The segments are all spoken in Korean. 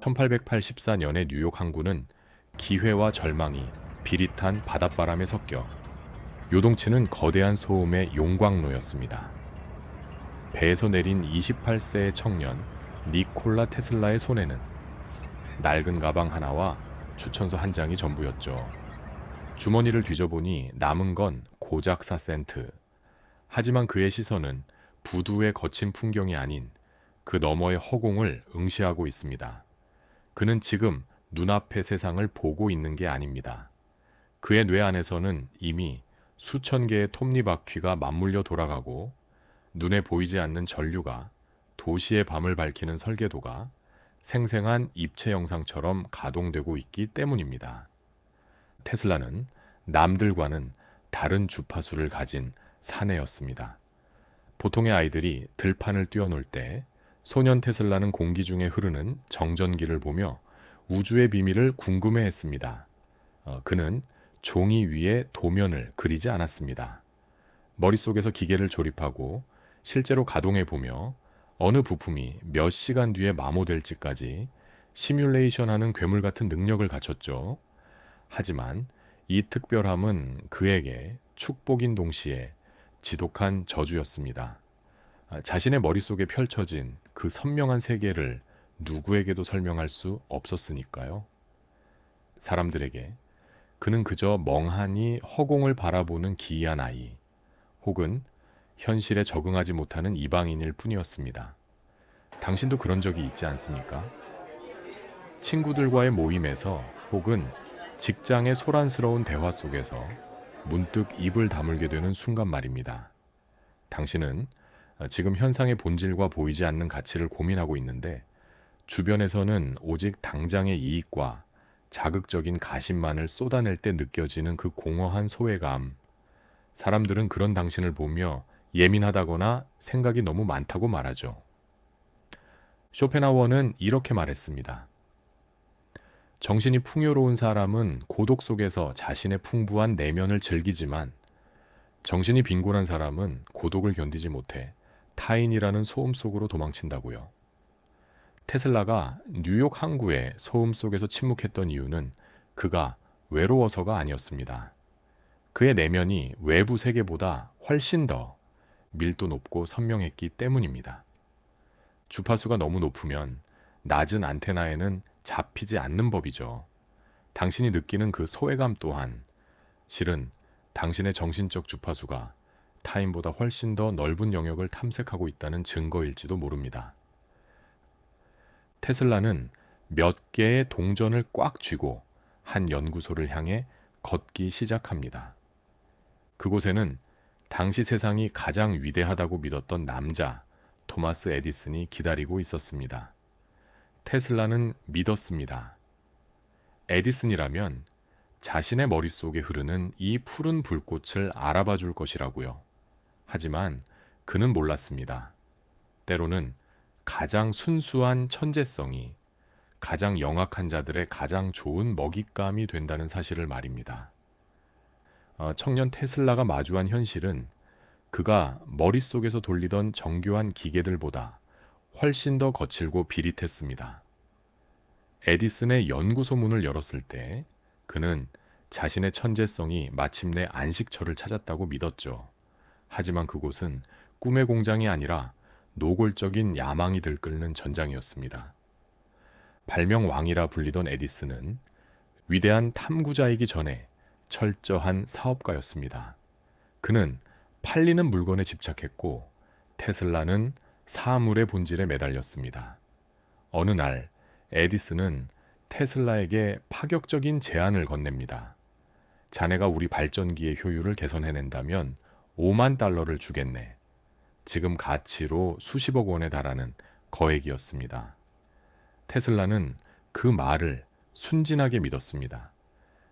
1884년의 뉴욕 항구는 기회와 절망이 비릿한 바닷바람에 섞여 요동치는 거대한 소음의 용광로였습니다. 배에서 내린 28세의 청년 니콜라 테슬라의 손에는 낡은 가방 하나와 추천서 한 장이 전부였죠. 주머니를 뒤져보니 남은 건 고작 4센트. 하지만 그의 시선은 부두의 거친 풍경이 아닌 그 너머의 허공을 응시하고 있습니다. 그는 지금 눈앞의 세상을 보고 있는 게 아닙니다. 그의 뇌 안에서는 이미 수천 개의 톱니바퀴가 맞물려 돌아가고 눈에 보이지 않는 전류가 도시의 밤을 밝히는 설계도가 생생한 입체 영상처럼 가동되고 있기 때문입니다. 테슬라는 남들과는 다른 주파수를 가진 사내였습니다. 보통의 아이들이 들판을 뛰어놀 때 소년 테슬라는 공기 중에 흐르는 정전기를 보며 우주의 비밀을 궁금해했습니다. 그는 종이 위에 도면을 그리지 않았습니다. 머릿속에서 기계를 조립하고 실제로 가동해보며 어느 부품이 몇 시간 뒤에 마모될지까지 시뮬레이션하는 괴물 같은 능력을 갖췄죠. 하지만 이 특별함은 그에게 축복인 동시에 지독한 저주였습니다. 자신의 머릿속에 펼쳐진 그 선명한 세계를 누구에게도 설명할 수 없었으니까요. 사람들에게 그는 그저 멍하니 허공을 바라보는 기이한 아이, 혹은 현실에 적응하지 못하는 이방인일 뿐이었습니다. 당신도 그런 적이 있지 않습니까? 친구들과의 모임에서 혹은 직장의 소란스러운 대화 속에서 문득 입을 다물게 되는 순간 말입니다. 당신은 지금 현상의 본질과 보이지 않는 가치를 고민하고 있는데 주변에서는 오직 당장의 이익과 자극적인 가십만을 쏟아낼 때 느껴지는 그 공허한 소외감. 사람들은 그런 당신을 보며 예민하다거나 생각이 너무 많다고 말하죠. 쇼펜하워는 이렇게 말했습니다. 정신이 풍요로운 사람은 고독 속에서 자신의 풍부한 내면을 즐기지만 정신이 빈곤한 사람은 고독을 견디지 못해 타인이라는 소음 속으로 도망친다고요. 테슬라가 뉴욕 항구의 소음 속에서 침묵했던 이유는 그가 외로워서가 아니었습니다. 그의 내면이 외부 세계보다 훨씬 더 밀도 높고 선명했기 때문입니다. 주파수가 너무 높으면 낮은 안테나에는 잡히지 않는 법이죠. 당신이 느끼는 그 소외감 또한 실은 당신의 정신적 주파수가 타인보다 훨씬 더 넓은 영역을 탐색하고 있다는 증거일지도 모릅니다. 테슬라는 몇 개의 동전을 꽉 쥐고 한 연구소를 향해 걷기 시작합니다. 그곳에는 당시 세상이 가장 위대하다고 믿었던 남자 토마스 에디슨이 기다리고 있었습니다. 테슬라는 믿었습니다. 에디슨이라면 자신의 머릿속에 흐르는 이 푸른 불꽃을 알아봐 줄 것이라고요. 하지만 그는 몰랐습니다. 때로는 가장 순수한 천재성이 가장 영악한 자들의 가장 좋은 먹잇감이 된다는 사실을 말입니다. 청년 테슬라가 마주한 현실은 그가 머릿속에서 돌리던 정교한 기계들보다 훨씬 더 거칠고 비릿했습니다. 에디슨의 연구소 문을 열었을 때 그는 자신의 천재성이 마침내 안식처를 찾았다고 믿었죠. 하지만 그곳은 꿈의 공장이 아니라 노골적인 야망이 들끓는 전장이었습니다. 발명왕이라 불리던 에디슨은 위대한 탐구자이기 전에 철저한 사업가였습니다. 그는 팔리는 물건에 집착했고 테슬라는 사물의 본질에 매달렸습니다. 어느 날 에디슨은 테슬라에게 파격적인 제안을 건넵니다. 자네가 우리 발전기의 효율을 개선해낸다면 5만 달러를 주겠네. 지금 가치로 수십억 원에 달하는 거액이었습니다. 테슬라는 그 말을 순진하게 믿었습니다.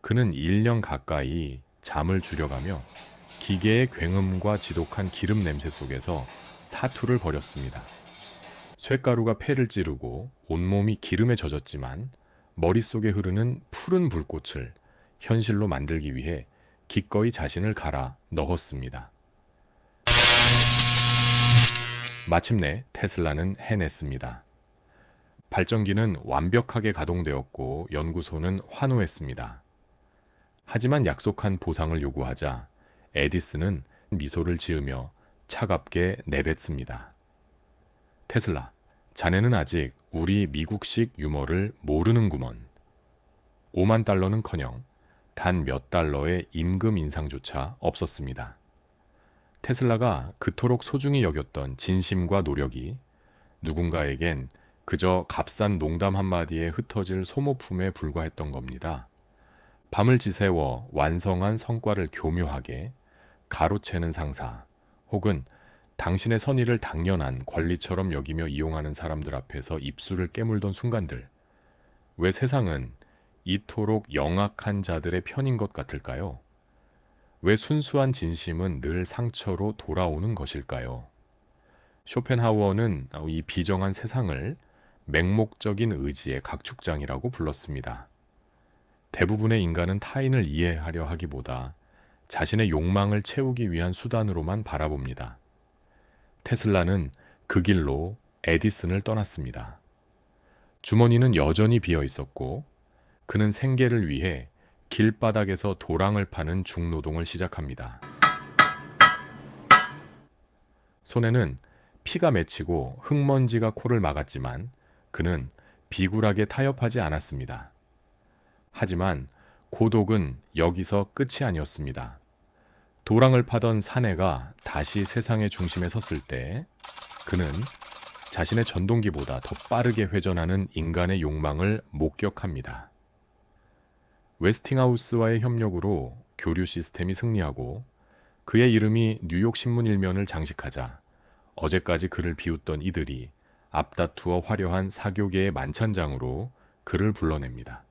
그는 1년 가까이 잠을 줄여가며 기계의 굉음과 지독한 기름 냄새 속에서 사투를 벌였습니다. 쇳가루가 폐를 찌르고 온몸이 기름에 젖었지만 머릿속에 흐르는 푸른 불꽃을 현실로 만들기 위해 기꺼이 자신을 갈아 넣었습니다. 마침내 테슬라는 해냈습니다. 발전기는 완벽하게 가동되었고 연구소는 환호했습니다. 하지만 약속한 보상을 요구하자 에디슨은 미소를 지으며 차갑게 내뱉습니다. 테슬라, 자네는 아직 우리 미국식 유머를 모르는구먼. 5만 달러는커녕 단 몇 달러의 임금 인상조차 없었습니다. 테슬라가 그토록 소중히 여겼던 진심과 노력이 누군가에겐 그저 값싼 농담 한마디에 흩어질 소모품에 불과했던 겁니다. 밤을 지새워 완성한 성과를 교묘하게 가로채는 상사, 혹은 당신의 선의를 당연한 권리처럼 여기며 이용하는 사람들 앞에서 입술을 깨물던 순간들, 왜 세상은 이토록 영악한 자들의 편인 것 같을까요? 왜 순수한 진심은 늘 상처로 돌아오는 것일까요? 쇼펜하우어는 이 비정한 세상을 맹목적인 의지의 각축장이라고 불렀습니다. 대부분의 인간은 타인을 이해하려 하기보다 자신의 욕망을 채우기 위한 수단으로만 바라봅니다. 테슬라는 그 길로 에디슨을 떠났습니다. 주머니는 여전히 비어 있었고 그는 생계를 위해 길바닥에서 도랑을 파는 중노동을 시작합니다. 손에는 피가 맺히고 흙먼지가 코를 막았지만 그는 비굴하게 타협하지 않았습니다. 하지만 고독은 여기서 끝이 아니었습니다. 도랑을 파던 사내가 다시 세상의 중심에 섰을 때 그는 자신의 전동기보다 더 빠르게 회전하는 인간의 욕망을 목격합니다. 웨스팅하우스와의 협력으로 교류 시스템이 승리하고 그의 이름이 뉴욕 신문 일면을 장식하자 어제까지 그를 비웃던 이들이 앞다투어 화려한 사교계의 만찬장으로 그를 불러냅니다.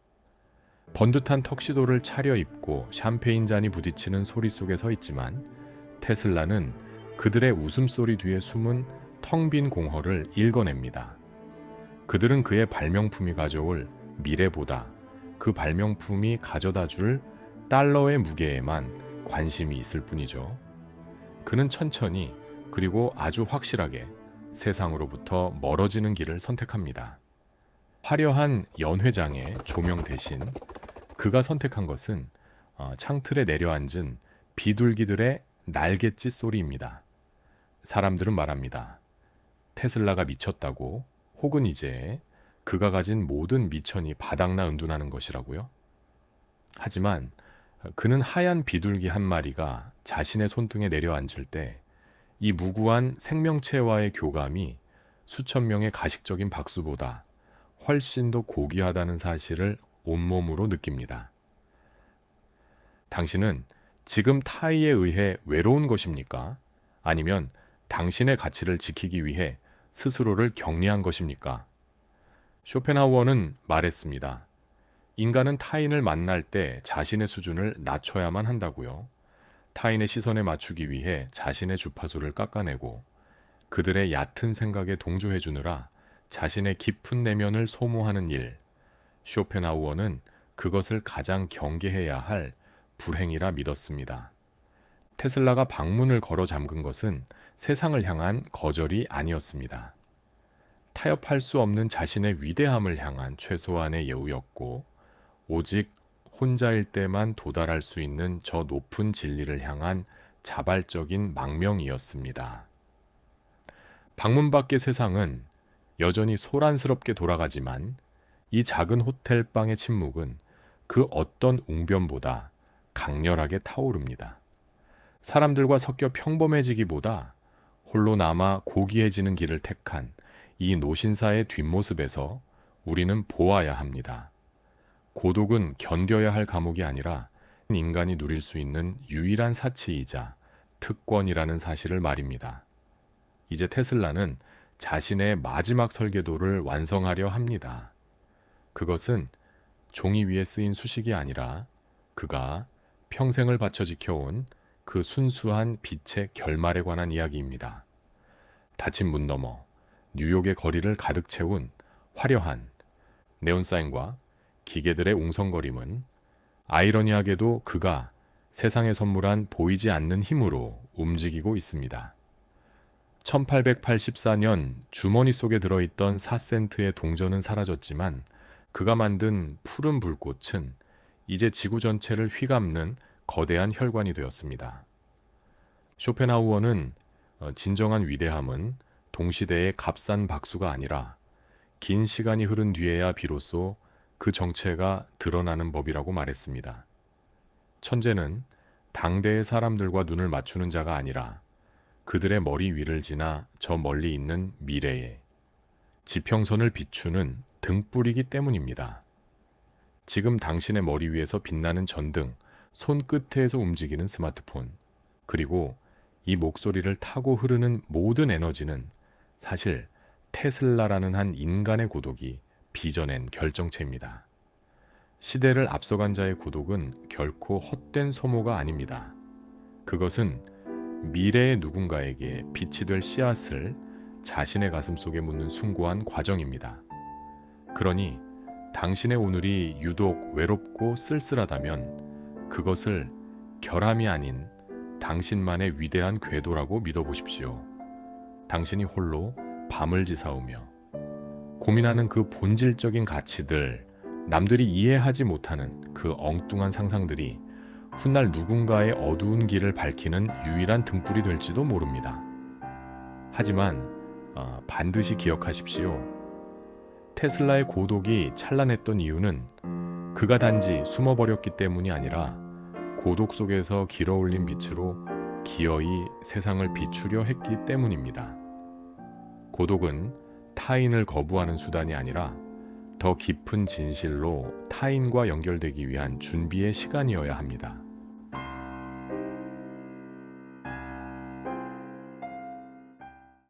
번듯한 턱시도를 차려입고 샴페인 잔이 부딪히는 소리 속에 서 있지만 테슬라는 그들의 웃음소리 뒤에 숨은 텅 빈 공허를 읽어냅니다. 그들은 그의 발명품이 가져올 미래보다 그 발명품이 가져다 줄 달러의 무게에만 관심이 있을 뿐이죠. 그는 천천히 그리고 아주 확실하게 세상으로부터 멀어지는 길을 선택합니다. 화려한 연회장의 조명 대신 그가 선택한 것은 창틀에 내려앉은 비둘기들의 날갯짓 소리입니다. 사람들은 말합니다. 테슬라가 미쳤다고, 혹은 이제 그가 가진 모든 미천이 바닥나 은둔하는 것이라고요. 하지만 그는 하얀 비둘기 한 마리가 자신의 손등에 내려앉을 때 이 무구한 생명체와의 교감이 수천 명의 가식적인 박수보다 훨씬 더 고귀하다는 사실을 온몸으로 느낍니다. 당신은 지금 타의에 의해 외로운 것입니까? 아니면 당신의 가치를 지키기 위해 스스로를 격리한 것입니까? 쇼펜하우어는 말했습니다. 인간은 타인을 만날 때 자신의 수준을 낮춰야만 한다고요. 타인의 시선에 맞추기 위해 자신의 주파수를 깎아내고 그들의 얕은 생각에 동조해 주느라 자신의 깊은 내면을 소모하는 일, 쇼펜하우어는 그것을 가장 경계해야 할 불행이라 믿었습니다. 테슬라가 방문을 걸어 잠근 것은 세상을 향한 거절이 아니었습니다. 타협할 수 없는 자신의 위대함을 향한 최소한의 예우였고 오직 혼자일 때만 도달할 수 있는 저 높은 진리를 향한 자발적인 망명이었습니다. 방문 밖의 세상은 여전히 소란스럽게 돌아가지만 이 작은 호텔방의 침묵은 그 어떤 웅변보다 강렬하게 타오릅니다. 사람들과 섞여 평범해지기보다 홀로 남아 고귀해지는 길을 택한 이 노신사의 뒷모습에서 우리는 보아야 합니다. 고독은 견뎌야 할 감옥이 아니라 인간이 누릴 수 있는 유일한 사치이자 특권이라는 사실을 말입니다. 이제 테슬라는 자신의 마지막 설계도를 완성하려 합니다. 그것은 종이 위에 쓰인 수식이 아니라 그가 평생을 바쳐 지켜온 그 순수한 빛의 결말에 관한 이야기입니다. 닫힌 문 너머 뉴욕의 거리를 가득 채운 화려한 네온사인과 기계들의 웅성거림은 아이러니하게도 그가 세상에 선물한 보이지 않는 힘으로 움직이고 있습니다. 1884년 주머니 속에 들어있던 4센트의 동전은 사라졌지만 그가 만든 푸른 불꽃은 이제 지구 전체를 휘감는 거대한 혈관이 되었습니다. 쇼펜하우어는 진정한 위대함은 동시대의 값싼 박수가 아니라 긴 시간이 흐른 뒤에야 비로소 그 정체가 드러나는 법이라고 말했습니다. 천재는 당대의 사람들과 눈을 맞추는 자가 아니라 그들의 머리 위를 지나 저 멀리 있는 미래에 지평선을 비추는 등불이기 때문입니다. 지금 당신의 머리 위에서 빛나는 전등, 손끝에서 움직이는 스마트폰, 그리고 이 목소리를 타고 흐르는 모든 에너지는 사실 테슬라라는 한 인간의 고독이 빚어낸 결정체입니다. 시대를 앞서간 자의 고독은 결코 헛된 소모가 아닙니다. 그것은 미래의 누군가에게 빛이 될 씨앗을 자신의 가슴 속에 묻는 숭고한 과정입니다. 그러니 당신의 오늘이 유독 외롭고 쓸쓸하다면 그것을 결함이 아닌 당신만의 위대한 궤도라고 믿어보십시오. 당신이 홀로 밤을 지사오며 고민하는 그 본질적인 가치들, 남들이 이해하지 못하는 그 엉뚱한 상상들이 훗날 누군가의 어두운 길을 밝히는 유일한 등불이 될지도 모릅니다. 하지만 반드시 기억하십시오. 테슬라의 고독이 찬란했던 이유는 그가 단지 숨어버렸기 때문이 아니라 고독 속에서 길어올린 빛으로 기어이 세상을 비추려 했기 때문입니다. 고독은 타인을 거부하는 수단이 아니라 더 깊은 진실로 타인과 연결되기 위한 준비의 시간이어야 합니다.